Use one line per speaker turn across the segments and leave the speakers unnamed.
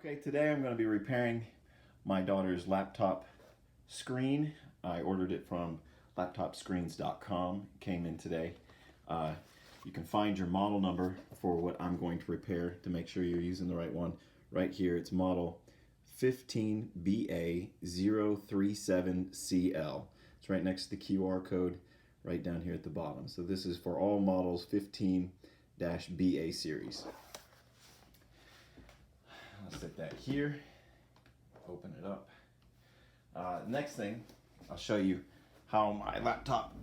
Okay, today I'm going to be repairing my daughter's laptop screen. I ordered it from laptopscreens.com. It came in today. You can find your model number for what I'm going to repair to make sure you're using the right one. Right here, it's model 15 BA037CL. It's right next to the QR code right down here at the bottom. So this is for all models 15-BA series. I'll set that here, open it up. Next thing, I'll show you how my laptop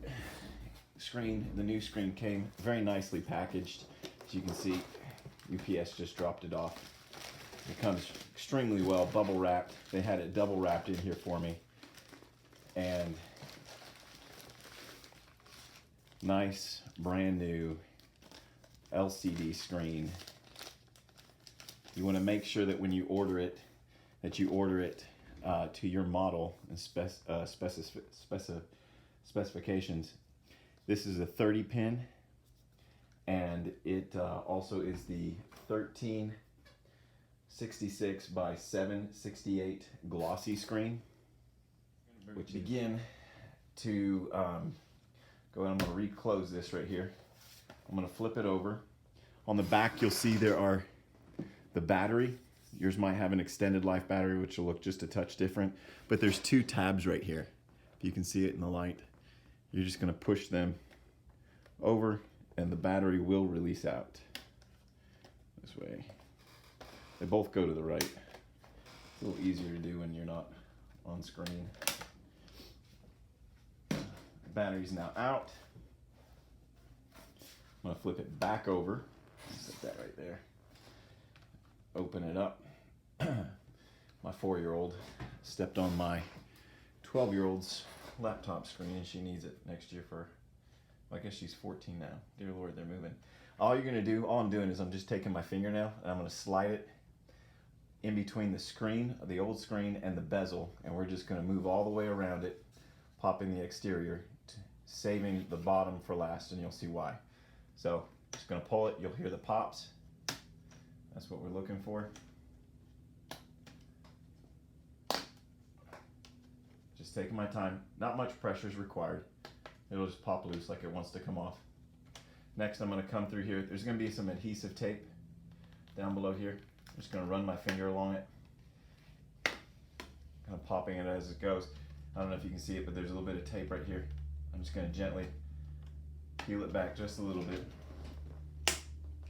screen, the new screen, came very nicely packaged. As you can see, UPS just dropped it off. It comes extremely well, bubble wrapped. They had it double wrapped in here for me. And nice, brand new LCD screen. You want to make sure that when you order it, that you order it to your model and specifications. This is a 30 pin, and it also is the 1366 by 768 glossy screen. Which begin to go ahead. I'm going to reclose this right here. I'm going to flip it over. On the back, you'll see there are the battery. Yours might have an extended life battery, which will look just a touch different, but there's two tabs right here. If you can see it in the light, you're just going to push them over and the battery will release out this way. They both go to the right. It's a little easier to do when you're not on screen. The battery's now out. I'm going to flip it back over. Set that right there. Open it up. My 4-year-old stepped on my 12-year-old's laptop screen, and she needs it next year for, well, I guess she's 14 now. Dear Lord, they're moving. All I'm doing is I'm just taking my fingernail and I'm going to slide it in between the screen, the old screen, and the bezel, and we're just going to move all the way around it, popping the exterior, saving the bottom for last, and you'll see why. So just going to pull it. You'll hear the pops. That's what we're looking for. Just taking my time. Not much pressure is required. It'll just pop loose like it wants to come off. Next, I'm going to come through here. There's going to be some adhesive tape down below here. I'm just going to run my finger along it. Kind of popping it as it goes. I don't know if you can see it, but there's a little bit of tape right here. I'm just going to gently peel it back just a little bit.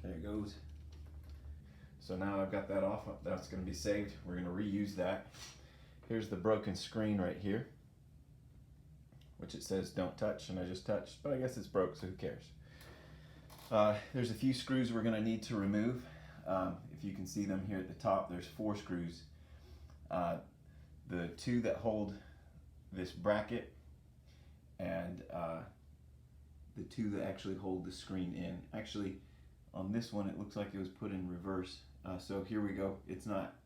There it goes. So now I've got that off. That's going to be saved. We're going to reuse that. Here's the broken screen right here, which it says don't touch, and I just touched, but I guess it's broke, so who cares? There's a few screws we're going to need to remove. If you can see them here at the top, there's 4 screws. The 2 that hold this bracket, and the 2 that actually hold the screen in. Actually, on this one, it looks like it was put in reverse. So here we go. It's not,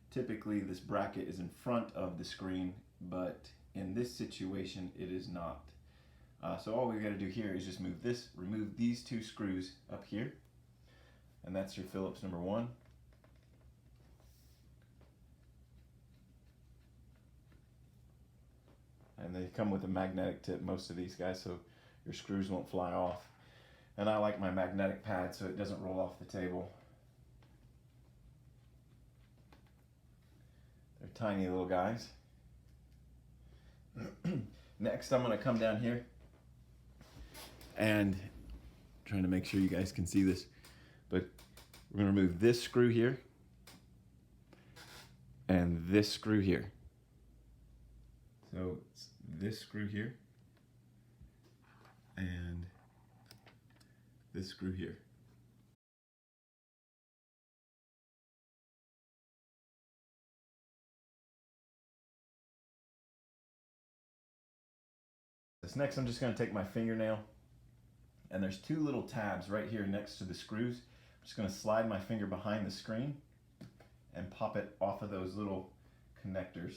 typically this bracket is in front of the screen, but in this situation, it is not. So all we got to do here is just remove these 2 screws up here, and that's your Phillips number 1. And they come with a magnetic tip, most of these guys, so your screws won't fly off. And I like my magnetic pad so it doesn't roll off the table. They're tiny little guys. Next, I'm going to come down here and trying to make sure you guys can see this, but we're going to remove this screw here and this screw here. So it's this screw here and this screw here. This next, I'm just going to take my fingernail, and there's 2 little tabs right here next to the screws. I'm just going to slide my finger behind the screen and pop it off of those little connectors.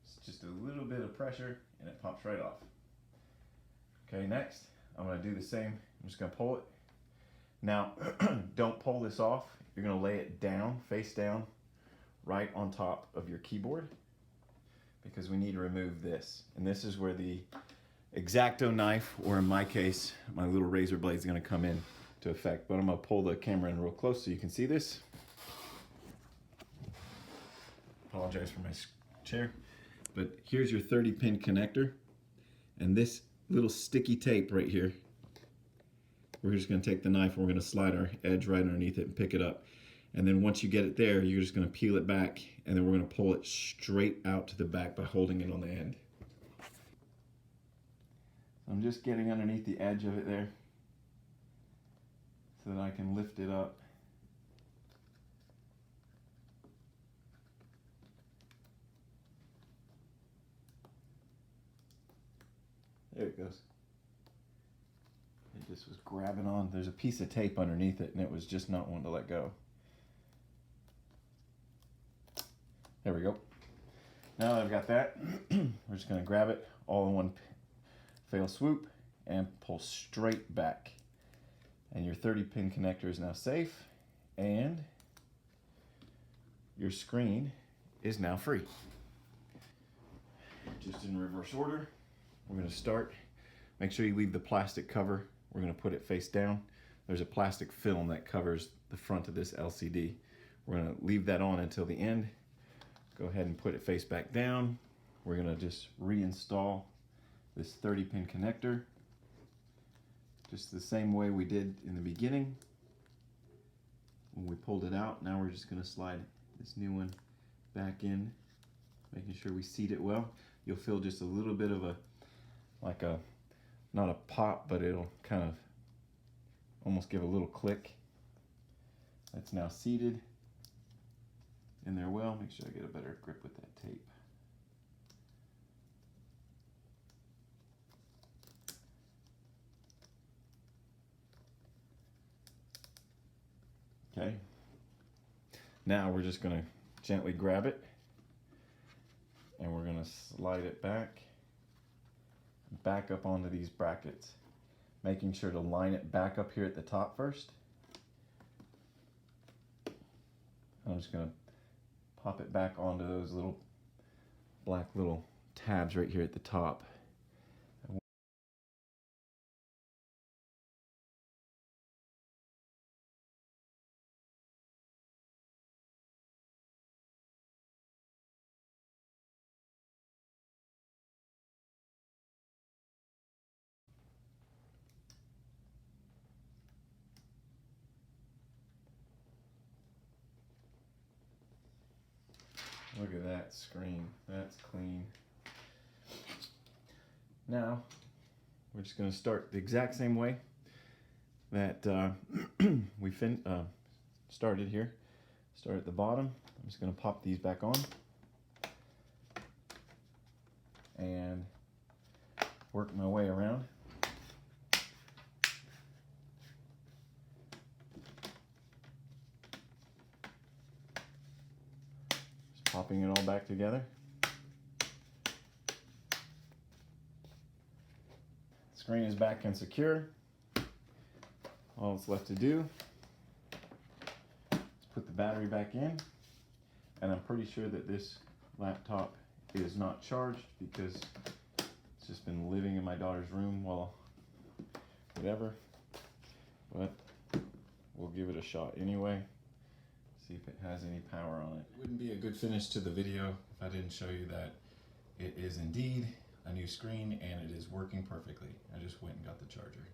It's just a little bit of pressure and it pops right off. Okay, next I'm going to do the same I'm just gonna pull it. Now, don't pull this off. You're gonna lay it down, face down, right on top of your keyboard, because we need to remove this. And this is where the X-Acto knife, or in my case, my little razor blade, is gonna come in to effect. But I'm gonna pull the camera in real close so you can see this. Apologize for my chair. But here's your 30-pin connector, and this little sticky tape right here, we're just going to take the knife and we're going to slide our edge right underneath it and pick it up. And then once you get it there, you're just going to peel it back, and then we're going to pull it straight out to the back by holding it on the end. So I'm just getting underneath the edge of it there so that I can lift it up. There it goes. It just was grabbing on. There's a piece of tape underneath it, and it was just not wanting to let go. There we go. Now that I've got that, we're just going to grab it all in one fell swoop and pull straight back. And your 30-pin connector is now safe, and your screen is now free. Just in reverse order, we're going to start. Make sure you leave the plastic cover. We're going to put it face down. There's a plastic film that covers the front of this LCD. We're going to leave that on until the end. Go ahead and put it face back down. We're going to just reinstall this 30-pin connector, just the same way we did in the beginning when we pulled it out. Now we're just going to slide this new one back in, making sure we seat it well. You'll feel just a little bit of not a pop, but it'll kind of almost give a little click. That's now seated in there well. Make sure I get a better grip with that tape. Okay. Now we're just going to gently grab it, and we're going to slide it back up onto these brackets, making sure to line it back up here at the top first. I'm just going to pop it back onto those little black little tabs right here at the top. Look at that screen, that's clean. Now, we're just going to start the exact same way that we started here. Start at the bottom. I'm just going to pop these back on and work my way around. Popping it all back together. Screen is back and secure. All that's left to do is put the battery back in, and I'm pretty sure that this laptop is not charged because it's just been living in my daughter's room while whatever, but we'll give it a shot anyway. See if it has any power on it. It wouldn't be a good finish to the video if I didn't show you that it is indeed a new screen and it is working perfectly. I just went and got the charger.